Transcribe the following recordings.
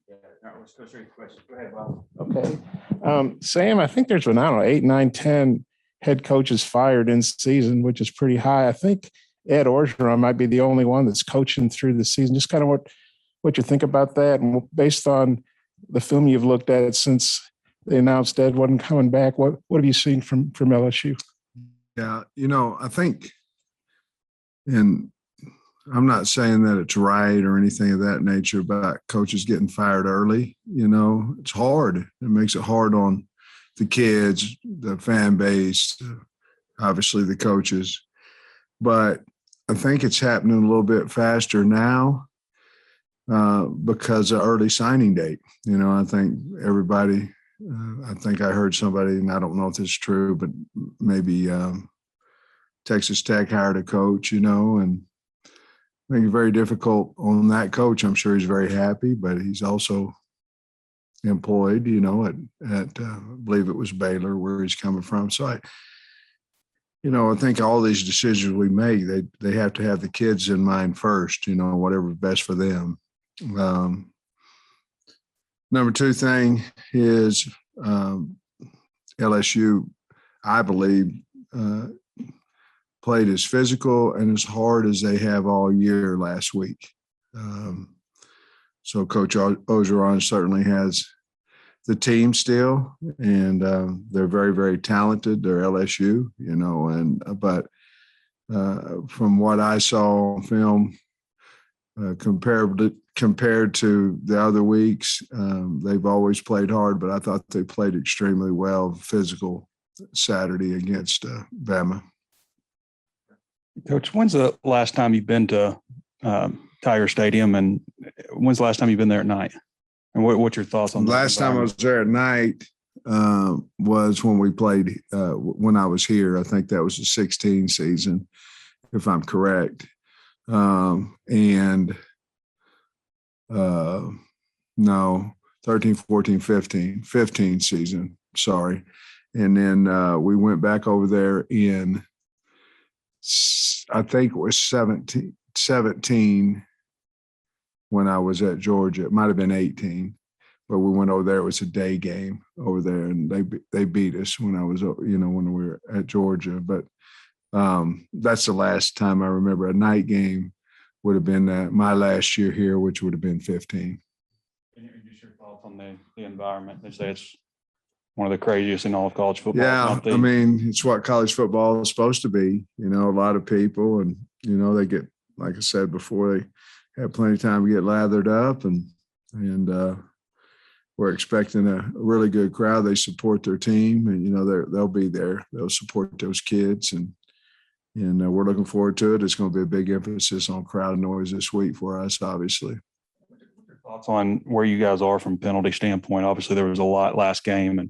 Yeah, let's go straight to questions. Go ahead, Bob. Okay. Sam, I think there's been, I don't know, 8, 9, 10 head coaches fired in season, which is pretty high. I think Ed Orgeron might be the only one that's coaching through the season. Just kind of what you think about that, and based on the film you've looked at since they announced Ed wasn't coming back, what have you seen from LSU? Yeah, I think, and I'm not saying that it's right or anything of that nature about coaches getting fired early. It's hard. It makes it hard on the kids, the fan base, obviously the coaches. But I think it's happening a little bit faster now because of early signing date. I think everybody, I think I heard somebody, and I don't know if this is true, but maybe Texas Tech hired a coach, and I think it's very difficult on that coach. I'm sure he's very happy, but he's also employed, at I believe it was Baylor where he's coming from. So I think all these decisions we make, they have to have the kids in mind first, whatever's best for them. Number two thing is LSU, I believe, played as physical and as hard as they have all year last week. So Coach Orgeron certainly has the team still, and they're very, very talented. They're LSU, but from what I saw on film, compared to the other weeks, they've always played hard, but I thought they played extremely well, physical Saturday against Bama. Coach, when's the last time you've been to Tiger Stadium, and when's the last time you've been there at night? And what's your thoughts on that? Last time I was there at night was when we played, when I was here. I think that was the 16 season, if I'm correct. No, 13, 14, 15 season, sorry. And then we went back over there in, I think it was 17 when I was at Georgia. It might have been 18, but we went over there. It was a day game over there, and they beat us when I was, when we were at Georgia. But that's the last time I remember. A night game would have been my last year here, which would have been 15. And just your thoughts on the environment? They say it's one of the craziest in all of college football. Yeah, I mean, it's what college football is supposed to be. A lot of people, and they get, like I said before, they have plenty of time to get lathered up, and we're expecting a really good crowd. They support their team, and they'll be there. They'll support those kids, and we're looking forward to it. It's going to be a big emphasis on crowd noise this week for us, obviously. Thoughts on where you guys are from penalty standpoint? Obviously, there was a lot last game, and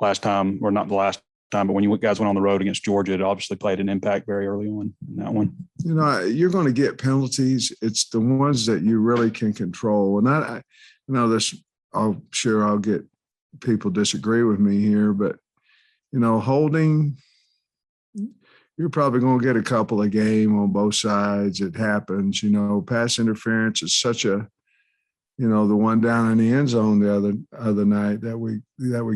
last time, or not the last time, but when you guys went on the road against Georgia, it obviously played an impact very early on in that one. You're going to get penalties. It's the ones that you really can control. And I'm sure I'll get people disagree with me here, but, holding, you're probably going to get a couple a game on both sides. It happens. Pass interference is such a, the one down in the end zone the other night that we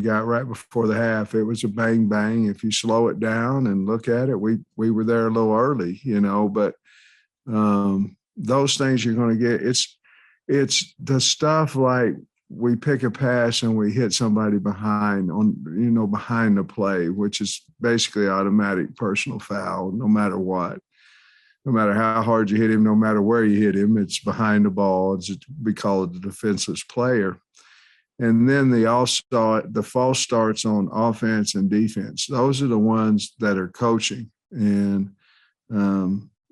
got right before the half. It was a bang bang. If you slow it down and look at it, we were there a little early, but those things you're going to get. It's the stuff like we pick a pass and we hit somebody behind the play, which is basically automatic personal foul, no matter what. No matter how hard you hit him, no matter where you hit him, it's behind the ball. We call it the defenseless player. And then the false starts on offense and defense. Those are the ones that are coaching. And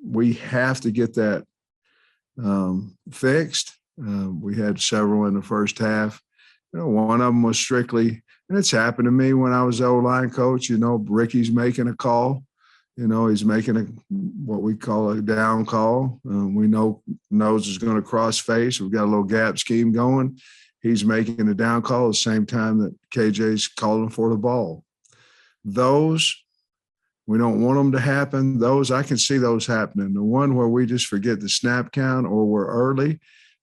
we have to get that fixed. We had several in the first half. One of them was strictly, and it's happened to me when I was the O-line coach, Ricky's making a call. He's making what we call a down call. We know nose is going to cross face. We've got a little gap scheme going. He's making a down call at the same time that KJ's calling for the ball. Those, we don't want them to happen. Those, I can see those happening. The one where we just forget the snap count or we're early,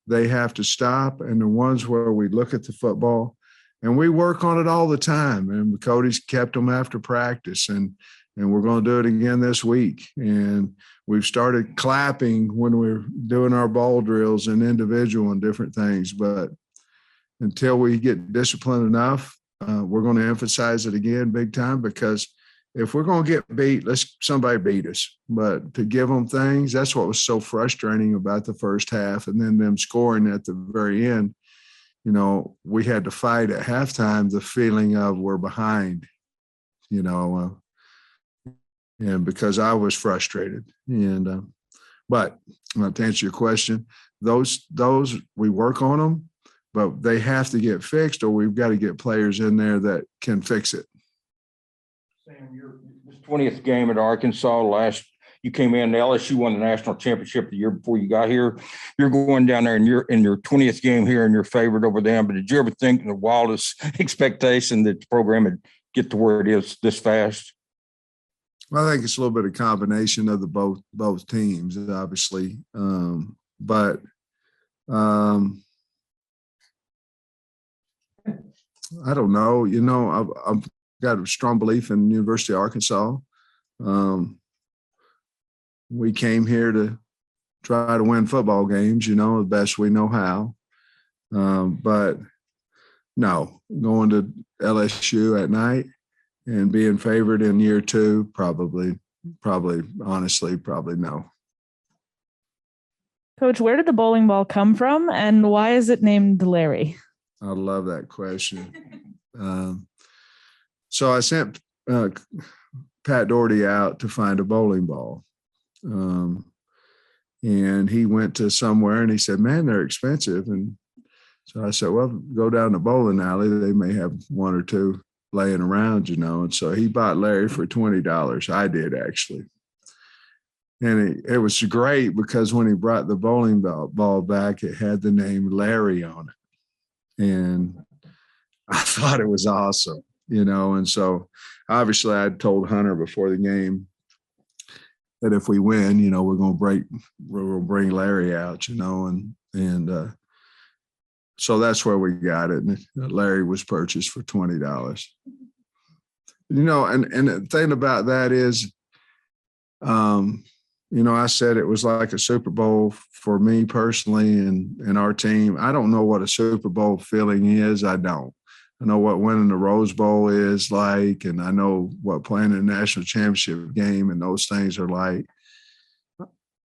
they have to stop, and the ones where we look at the football, and we work on it all the time. And Cody's kept them after practice, and we're going to do it again this week. And we've started clapping when we're doing our ball drills and individual and different things. But until we get disciplined enough, we're going to emphasize it again big time, because if we're going to get beat, let's somebody beat us. But to give them things, that's what was so frustrating about the first half. And then them scoring at the very end, you know, we had to fight at halftime the feeling of we're behind, you know, and because I was frustrated. And but to answer your question, those we work on them, but they have to get fixed, or we've got to get players in there that can fix it. Sam, this 20th game at Arkansas you came in, LSU won the national championship the year before you got here. You're going down there and you're in your 20th game here and you're favored over them. But did you ever think in the wildest expectation that the program would get to where it is this fast? Well, I think it's a little bit of combination of the both teams, obviously. But I don't know. You know, I've got a strong belief in the University of Arkansas. We came here to try to win football games, you know, the best we know how. But no, going to LSU at night and being favored in year two, probably honestly, probably no. Coach, where did the bowling ball come from, and why is it named Larry? I love that question. So I sent Pat Doherty out to find a bowling ball. And he went to somewhere and he said, man, they're expensive. And so I said, well, go down the bowling alley. They may have one or two laying around, you know. And so he bought Larry for $20. I did, actually. And it was great because when he brought the bowling ball back, it had the name Larry on it. And I thought it was awesome, you know. And so obviously I told Hunter before the game that if we win, you know, we're going to bring Larry out, you know, and so that's where we got it. And Larry was purchased for $20. You know, and the thing about that is, you know, I said it was like a Super Bowl for me personally and our team. I don't know what a Super Bowl feeling is. I don't. I know what winning the Rose Bowl is like, and I know what playing in a national championship game and those things are like.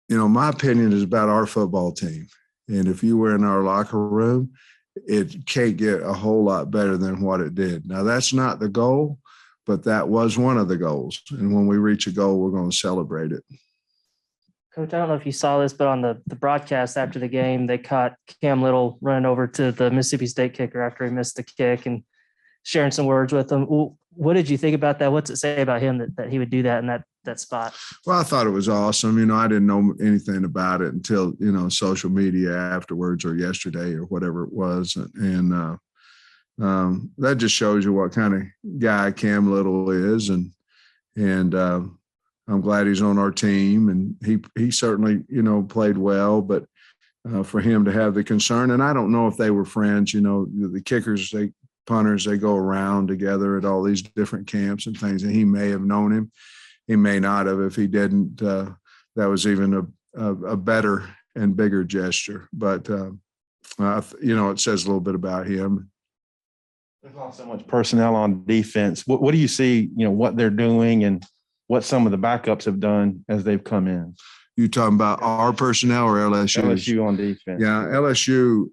You know, my opinion is about our football team. And if you were in our locker room, it can't get a whole lot better than what it did. Now, that's not the goal, but that was one of the goals. And when we reach a goal, we're going to celebrate it. Coach, I don't know if you saw this, but on the broadcast after the game, they caught Cam Little running over to the Mississippi State kicker after he missed the kick and sharing some words with him. What did you think about that? What's it say about him that he would do that in that spot? Well, I thought it was awesome. You know, I didn't know anything about it until, you know, social media afterwards or yesterday or whatever it was. And that just shows you what kind of guy Cam Little is. And I'm glad he's on our team, and he certainly, you know, played well, but for him to have the concern, and I don't know if they were friends, you know, the kickers, punters, they go around together at all these different camps and things, and he may have known him. He may not have. If he didn't, that was even a better and bigger gesture. But, you know, it says a little bit about him. There's not so much personnel on defense. What do you see, you know, what they're doing and what some of the backups have done as they've come in? You talking about our personnel or LSU? LSU on defense. Yeah, LSU,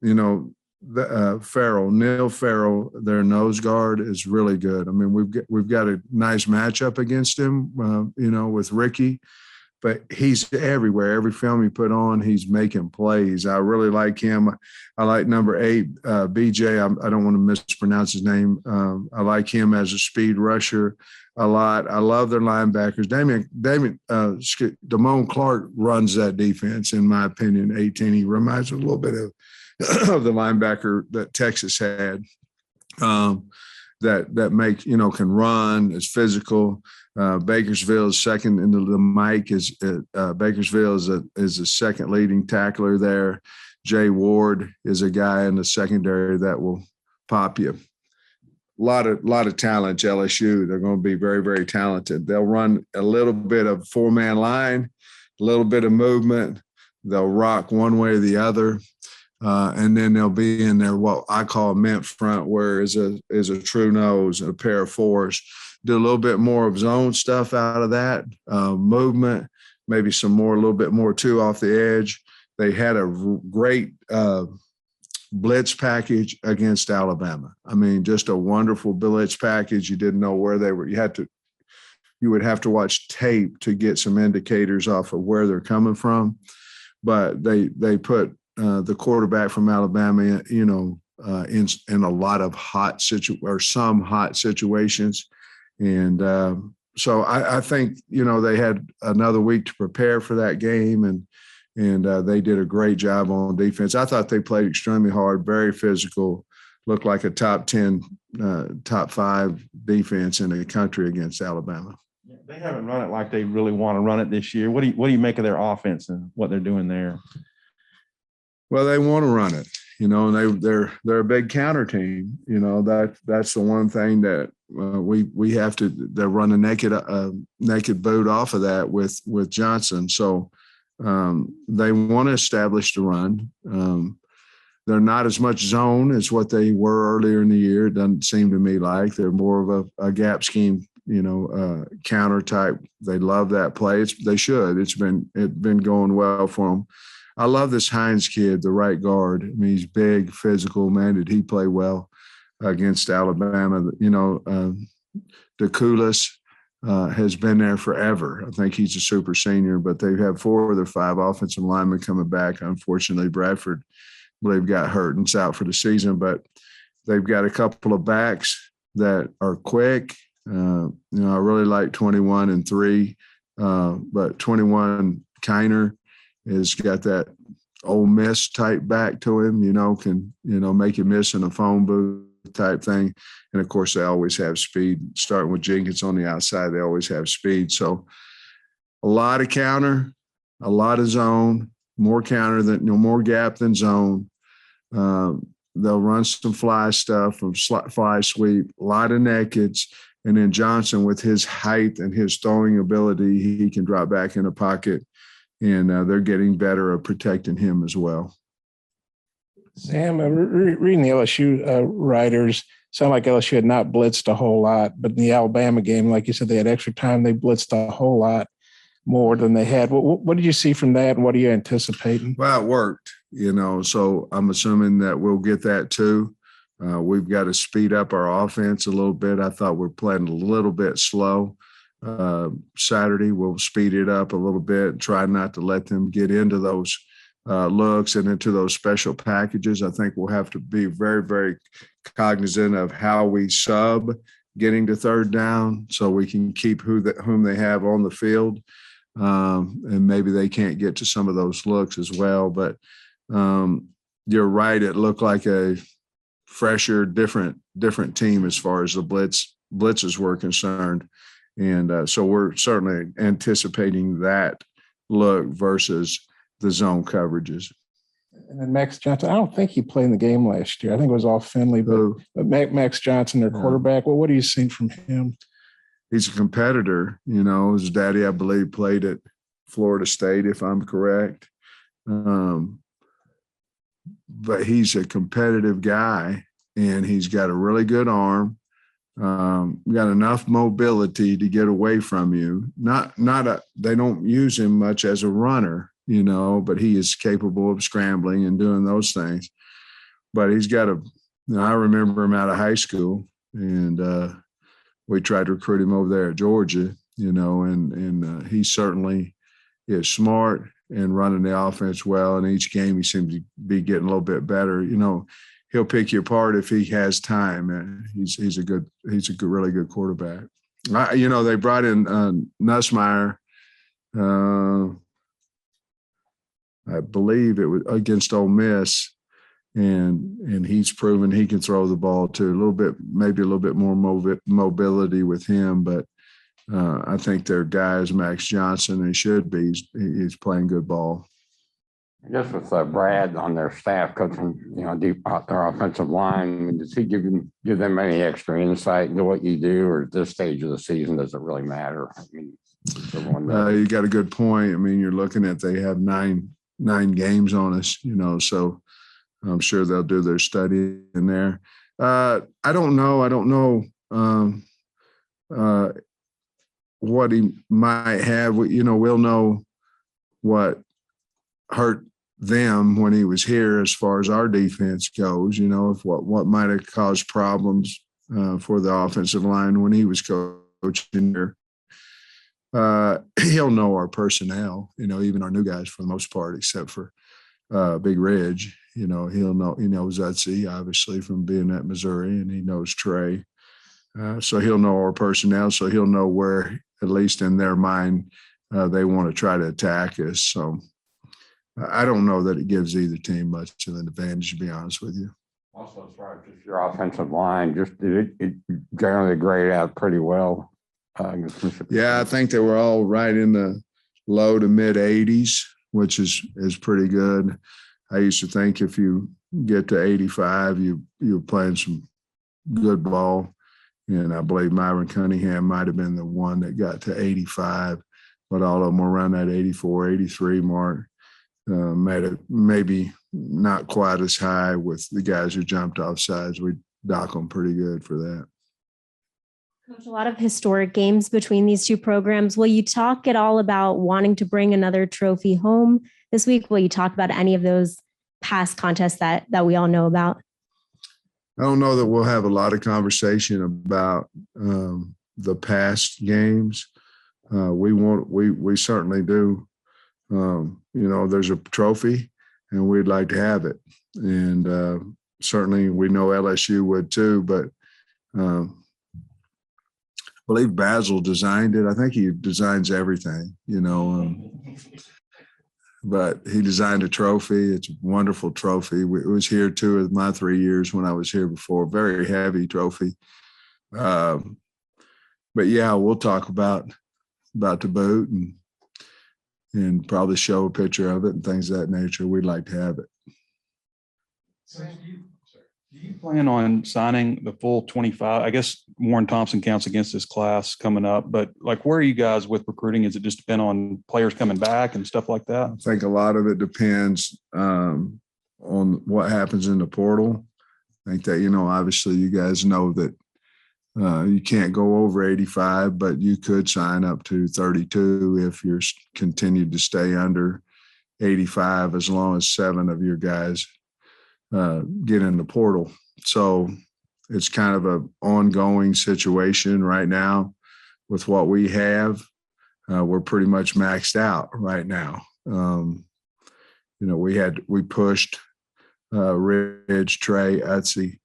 you know, Neil Farrell, their nose guard is really good. I mean, we've got a nice matchup against him, you know, with Ricky, but he's everywhere. Every film he put on, he's making plays. I really like him. I like number 8, BJ. I don't want to mispronounce his name. I like him as a speed rusher a lot. I love their linebackers. Damone Clark runs that defense, in my opinion. 18, he reminds me a little bit of the linebacker that Texas had. That makes, you know, can run, is physical. Bakersville is second into the mic. Bakersville is a second leading tackler there. Jay Ward is a guy in the secondary that will pop you. A lot of talent at LSU. They're going to be very, very talented. They'll run a little bit of four-man line, a little bit of movement. They'll rock one way or the other. And then they'll be in there what I call a mint front, where is a true nose and a pair of fours. Do a little bit more of zone stuff out of that, movement, maybe a little bit more too off the edge. They had a great blitz package against Alabama. I mean, just a wonderful blitz package. You didn't know where they were. You would have to watch tape to get some indicators off of where they're coming from. But they put the quarterback from Alabama, in a lot of some hot situations. And so I think, they had another week to prepare for that game, and they did a great job on defense. I thought they played extremely hard, very physical, looked like a top 10, top 5 defense in the country against Alabama. They haven't run it like they really want to run it this year. What do you make of their offense and what they're doing there? Well, they want to run it, and they're a big counter team. That's the one thing that we have to. They're running naked boot off of that with Johnson. So they want to establish the run. They're not as much zone as what they were earlier in the year. It doesn't seem to me like they're more of a gap scheme, counter type. They love that play. They should. It's been going well for them. I love this Hines kid, the right guard. I mean, he's big, physical. Man, did he play well against Alabama? DeCoulis has been there forever. I think he's a super senior, but they have 4 of their 5 offensive linemen coming back. Unfortunately, Bradford, I believe, got hurt and's out for the season, but they've got a couple of backs that are quick. I really like 21 and 3, but 21 Kiner has got that Ole Miss type back to him, can make you miss in a phone booth type thing. And of course, they always have speed. Starting with Jenkins on the outside, they always have speed. So a lot of counter, a lot of zone, more counter than more gap than zone. They'll run some fly stuff from fly sweep, a lot of nakeds. And then Johnson, with his height and his throwing ability, he can drop back in the pocket. And they're getting better at protecting him as well. Sam, reading the LSU writers, sound like LSU had not blitzed a whole lot, but in the Alabama game, like you said, they had extra time. They blitzed a whole lot more than they had. What did you see from that, and what are you anticipating? Well, it worked, so I'm assuming that we'll get that too. We've got to speed up our offense a little bit. I thought we're playing a little bit slow. Saturday, we'll speed it up a little bit, try not to let them get into those looks and into those special packages. I think we'll have to be very, very cognizant of how we sub getting to third down so we can keep whom they have on the field. And maybe they can't get to some of those looks as well. But you're right. It looked like a fresher, different team as far as the blitzes were concerned. And so we're certainly anticipating that look versus the zone coverages. And then Max Johnson, I don't think he played in the game last year. I think it was all Finley, but Max Johnson, their quarterback. Well, what do you see from him? He's a competitor. His daddy, I believe, played at Florida State, if I'm correct. But he's a competitive guy, and he's got a really good arm. Got enough mobility to get away from you. They don't use him much as a runner, but he is capable of scrambling and doing those things. But he's got I remember him out of high school, and we tried to recruit him over there at Georgia, and he certainly is smart and running the offense well. And each game he seems to be getting a little bit better. He'll pick you apart if he has time. And he's a really good quarterback. They brought in Nussmeier. I believe it was against Ole Miss, and he's proven he can throw the ball too. Maybe a little bit more mobility with him, but I think their guy is Max Johnson. He should be. He's playing good ball. I guess with Brad on their staff coaching, deep out their offensive line, I mean, does he give them any extra insight into what you do, or at this stage of the season, does it really matter? I mean, everyone knows. You got a good point. I mean, you're looking at they have nine games on us, so I'm sure they'll do their study in there. I don't know. What he might have. We'll know what hurt them when he was here as far as our defense goes, if what might have caused problems for the offensive line when he was coaching there. He'll know our personnel, even our new guys for the most part, except for Big Ridge. He'll know, he knows Utsy, obviously, from being at Missouri, and he knows Trey. So he'll know our personnel, so he'll know where, at least in their mind, they want to try to attack us. So I don't know that it gives either team much of an advantage, to be honest with you. Also, as far as just your offensive line, just it generally graded out pretty well. Yeah, I think they were all right in the low to mid 80s, which is pretty good. I used to think if you get to 85, you're playing some good ball. And I believe Myron Cunningham might have been the one that got to 85, but all of them were around that 84, 83 mark. Maybe not quite as high with the guys who jumped off sides. We dock them pretty good for that. Coach, a lot of historic games between these two programs. Will you talk at all about wanting to bring another trophy home this week? Will you talk about any of those past contests that we all know about? I don't know that we'll have a lot of conversation about the past games. We certainly do. There's a trophy, and we'd like to have it. And certainly we know LSU would too, but I believe Basil designed it. I think he designs everything, but he designed a trophy. It's a wonderful trophy. It was here 2 of my 3 years when I was here before. Very heavy trophy. But yeah, we'll talk about the boot and probably show a picture of it and things of that nature. We'd like to have it. Do you plan on signing the full 25? I guess Warren Thompson counts against this class coming up, but where are you guys with recruiting? Is it just depend on players coming back and stuff like that? I think a lot of it depends on what happens in the portal. I think that, obviously you guys know that you can't go over 85, but you could sign up to 32 if you're continued to stay under 85, as long as 7 of your guys get in the portal. So it's kind of an ongoing situation right now with what we have. We're pretty much maxed out right now. We pushed Ridge, Trey, Utsy,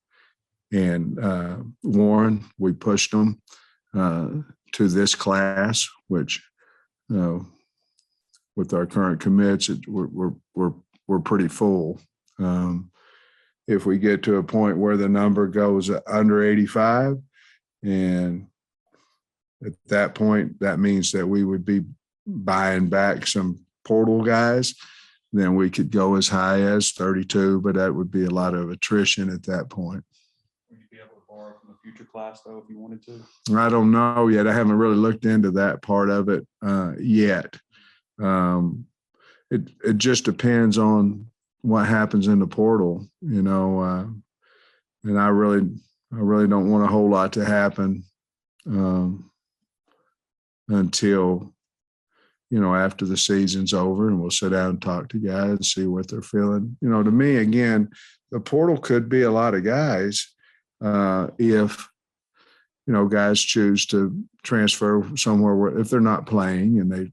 and Warren. We pushed them to this class, which with our current commits, we're pretty full. If we get to a point where the number goes under 85, and at that point, that means that we would be buying back some portal guys, then we could go as high as 32, but that would be a lot of attrition at that point. Would you be able to borrow from a future class, though, if you wanted to? I don't know yet. I haven't really looked into that part of it yet. It just depends on what happens in the portal, and I really don't want a whole lot to happen until, after the season's over, and we'll sit down and talk to guys and see what they're feeling. To me, again, the portal could be a lot of guys if, guys choose to transfer somewhere where, if they're not playing and they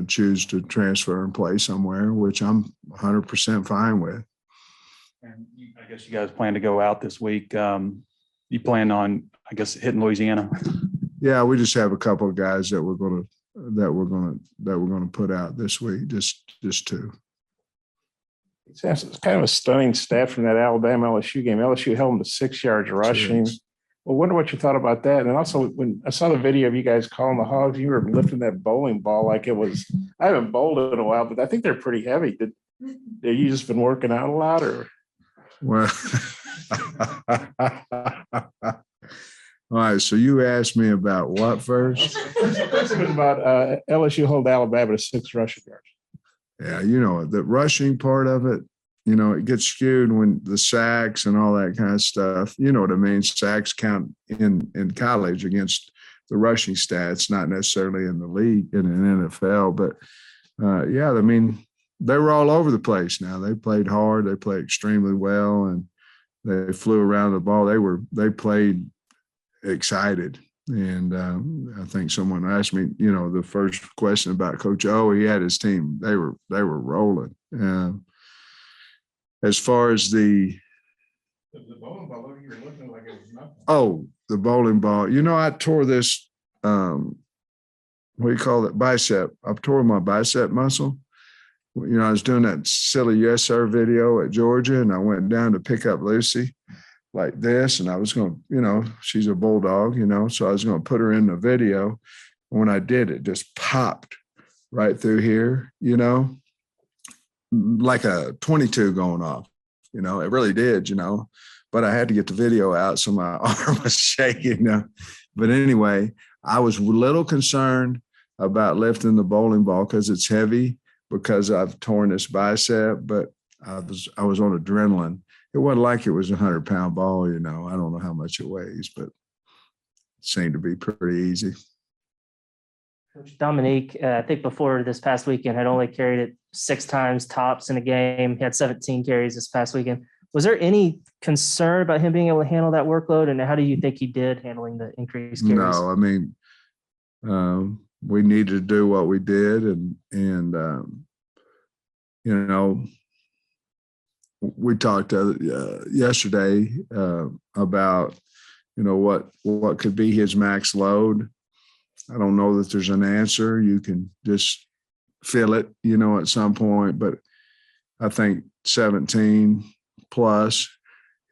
choose to transfer and play somewhere, which I'm 100% fine with. And I guess you guys plan to go out this week. You plan on, I guess, hitting Louisiana? Yeah, we just have a couple of guys that we're going to put out this week, just 2. It's kind of a stunning stat from that Alabama LSU game. LSU held them to 6 yards rushing. Jeez. Well, wonder what you thought about that. And also, when I saw the video of you guys calling the Hogs, you were lifting that bowling ball like it was. I haven't bowled in a while, but I think they're pretty heavy. Have you just been working out a lot, or? Well, all right. So you asked me about what first? It was about LSU hold Alabama to 6 rushing yards. Yeah, you know, the rushing part of it, you know, it gets skewed when the sacks and all that kind of stuff. You know what I mean? Sacks count in college against the rushing stats, not necessarily in the league, in an NFL. But yeah, I mean, they were all over the place now. They played hard. They played extremely well, and they flew around the ball. They played excited. And I think someone asked me, you know, the first question about Coach O, he had his team. They were rolling. As far as the bowling ball, you were looking like it was nothing. Oh, the bowling ball. You know, I tore this, what do you call it, bicep. I tore my bicep muscle. You know, I was doing that silly Yes Sir video at Georgia, and I went down to pick up Lucy like this, and I was going to, you know, she's a bulldog, you know, so I was going to put her in the video. And when I did, it just popped right through here, you know, like a 22 going off, you know, it really did, you know, but I had to get the video out, so my arm was shaking, you know. But anyway, I was a little concerned about lifting the bowling ball because it's heavy, because I've torn this bicep, but I was on adrenaline. It wasn't like it was a 100-pound ball, you know. I don't know how much it weighs, but it seemed to be pretty easy. Coach Dominique, I think before this past weekend, had only carried it 6 times tops in a game. He had 17 carries this past weekend. Was there any concern about him being able to handle that workload? And how do you think he did handling the increased carries? No, I mean, we needed to do what we did, and you know, we talked yesterday about, you know, what could be his max load. I don't know that there's an answer. You can just feel it, you know, at some point, but I think 17 plus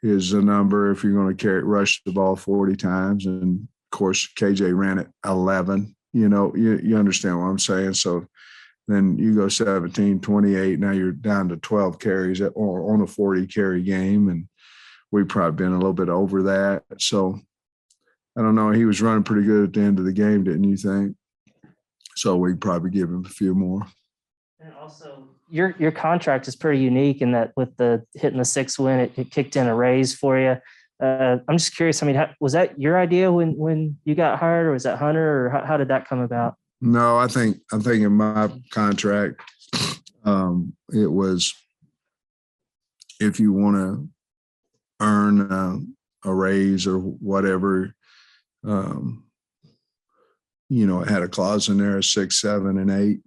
is the number if you're going to rush the ball 40 times. And of course, KJ ran it 11, you know, you understand what I'm saying? So then you go 17, 28. Now you're down to 12 carries or on a 40 carry game. And we've probably been a little bit over that. So I don't know. He was running pretty good at the end of the game, didn't you think? So we'd probably give him a few more. And also, your contract is pretty unique in that with the hitting the 6th win, it kicked in a raise for you. I'm just curious. I mean, was that your idea when you got hired, or was that Hunter, or how did that come about? No, I think in my contract, it was, if you want to earn a raise or whatever, you know, it had a clause in there of 6, 7, and 8,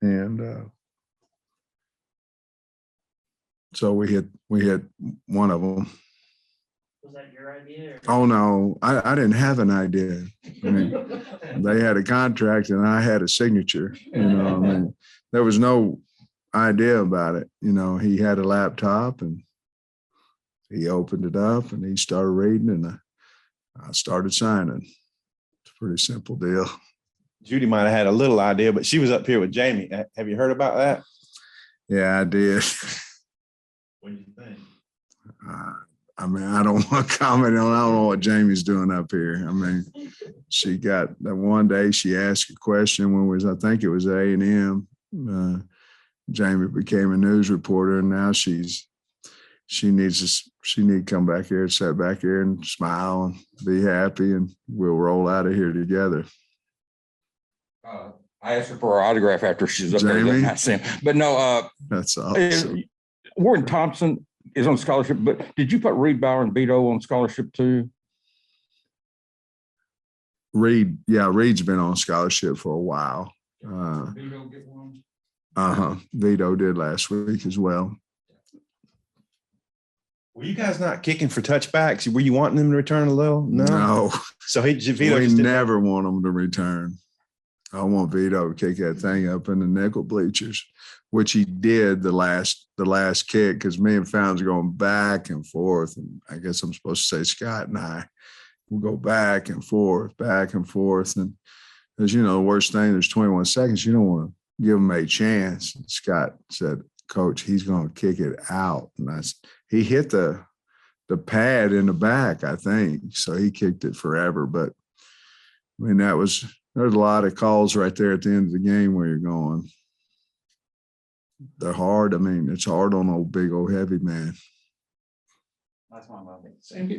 and so we hit one of them. Was that your idea? Oh no, I didn't have an idea. I mean, they had a contract and I had a signature. You know, I mean, there was no idea about it. You know, he had a laptop and he opened it up and he started reading, and I started signing. It's a pretty simple deal. Judy might have had a little idea, but she was up here with Jamie. Have you heard about that? Yeah, I did. What do you think? I mean, I don't want to comment on. I don't know what Jamie's doing up here. I mean, she got that one day she asked a question when I think it was A&M. Jamie became a news reporter, and now she needs to come back here, sit back here, and smile and be happy, and we'll roll out of here together. I asked her for her autograph after she's up Jamie? there. But no, That's awesome. Warren Thompson is on scholarship, but did you put Reed Bauer and Vito on scholarship too? Reed's been on scholarship for a while. Vito get one? Vito did last week as well. Were you guys not kicking for touchbacks? Were you wanting them to return a little? No. So Vito we just never want them to return. I want Vito to kick that thing up in the nickel bleachers, which he did the last kick, because me and Founds are going back and forth. And I guess I'm supposed to say Scott and I will go back and forth. And as you know, the worst thing, there's 21 seconds. You don't want to give him a chance. And Scott said, Coach, he's going to kick it out. And he hit the pad in the back, I think. So he kicked it forever. But I mean, there's a lot of calls right there at the end of the game where you're going. They're hard. I mean, it's hard on old big old heavy man. That's my moment. Sam,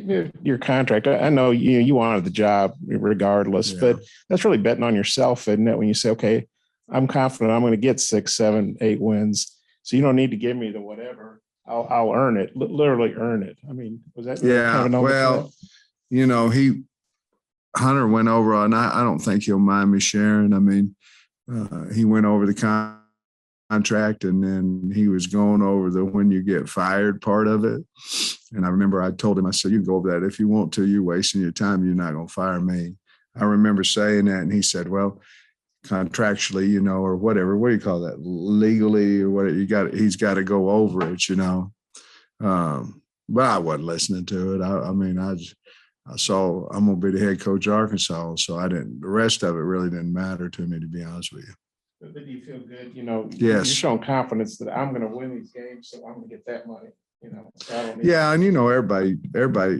your contract, I know you wanted the job regardless, Yeah. but that's really betting on yourself, isn't it? When you say, okay, I'm confident I'm going to get 6, 7, 8 wins. So you don't need to give me the whatever. I'll earn it, literally earn it. I mean, was that Yeah. kind of a number for Well, you know, Hunter went over, and I don't think he'll mind me sharing. I mean, he went over the contract, and then he was going over the when you get fired part of it. And I remember I told him, I said, you can go over that if you want to. You're wasting your time. You're not going to fire me. I remember saying that, and he said, well, contractually, you know, or whatever, what do you call that? Legally or what he's got to go over it, you know. But I wasn't listening to it. I mean, I saw I'm going to be the head coach of Arkansas. So the rest of it really didn't matter to me, to be honest with you. But do you feel good? You know, Yes. You're showing confidence that I'm going to win these games, so I'm going to get that money. You know, so I don't need Yeah, and you know, everybody,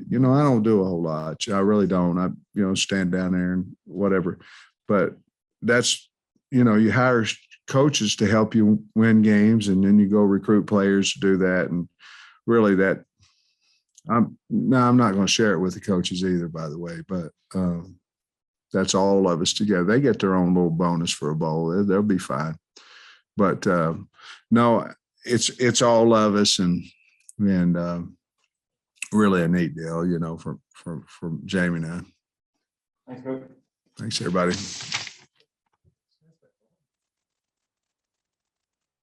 you know, I don't do a whole lot. I really don't. I, you know, stand down there and whatever. But that's, you know, you hire coaches to help you win games, and then you go recruit players to do that. And really, I'm not going to share it with the coaches either, by the way. But that's all of us together. They get their own little bonus for a bowl. They'll be fine. But no, it's all of us, and really a neat deal, you know, from Jamie and I. Thanks, Coach. Thanks, everybody.